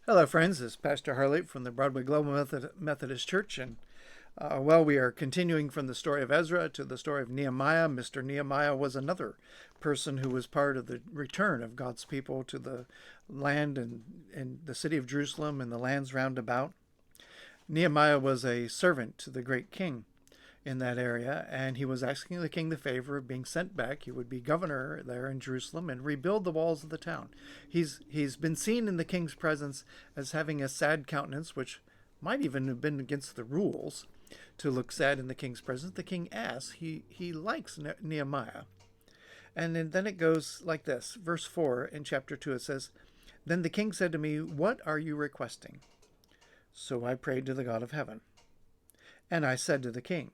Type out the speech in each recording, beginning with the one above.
Hello, friends. This is Pastor Harley from the Broadway Global Methodist Church. And we are continuing from the story of Ezra to the story of Nehemiah. Mr. Nehemiah was another person who was part of the return of God's people to the land and the city of Jerusalem and the lands round about. Nehemiah was a servant to the great king in that area, and he was asking the king the favor of being sent back. He would be governor there in Jerusalem and rebuild the walls of the town. He's been seen in the king's presence as having a sad countenance, which might even have been against the rules to look sad in the king's presence. The king asks. He likes Nehemiah. And then it goes like this. Verse 4 in chapter 2, it says, "Then the king said to me, 'What are you requesting?' So I prayed to the God of heaven. And I said to the king,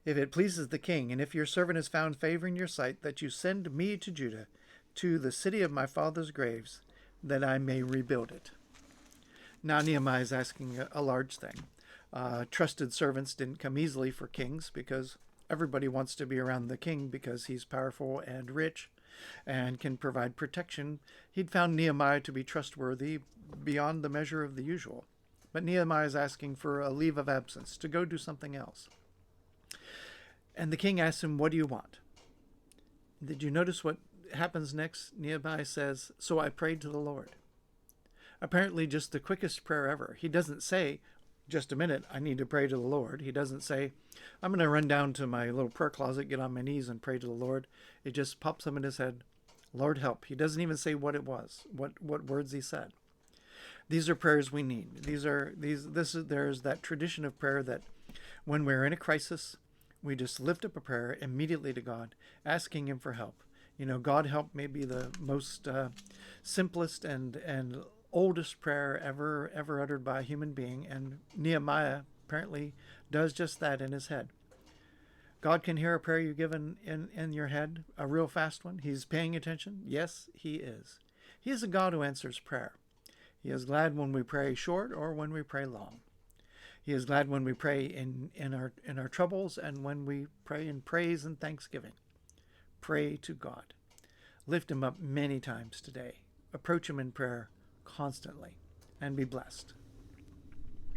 'If it pleases the king, and if your servant has found favor in your sight, that you send me to Judah, to the city of my father's graves, that I may rebuild it.'" Now Nehemiah is asking a large thing. Trusted servants didn't come easily for kings because everybody wants to be around the king because he's powerful and rich and can provide protection. He'd found Nehemiah to be trustworthy beyond the measure of the usual. But Nehemiah is asking for a leave of absence to go do something else. And the king asks him, "What do you want?" Did you notice what happens next? Nehemiah says, "So I prayed to the Lord." Apparently just the quickest prayer ever. He doesn't say, "Just a minute, I need to pray to the Lord." He doesn't say, "I'm going to run down to my little prayer closet, get on my knees and pray to the Lord." It just pops up in his head, "Lord, help." He doesn't even say what it was, what words he said. These are prayers we need. There's that tradition of prayer that when we're in a crisis, we just lift up a prayer immediately to God, asking him for help. God help may be the most simplest and oldest prayer ever uttered by a human being, and Nehemiah apparently does just that in his head. God can hear a prayer you give in your head, a real fast one. He's paying attention. Yes, he is. He is a God who answers prayer. He is glad when we pray short or when we pray long. He is glad when we pray in our troubles and when we pray in praise and thanksgiving. Pray to God. Lift him up many times today. Approach him in prayer constantly, and be blessed.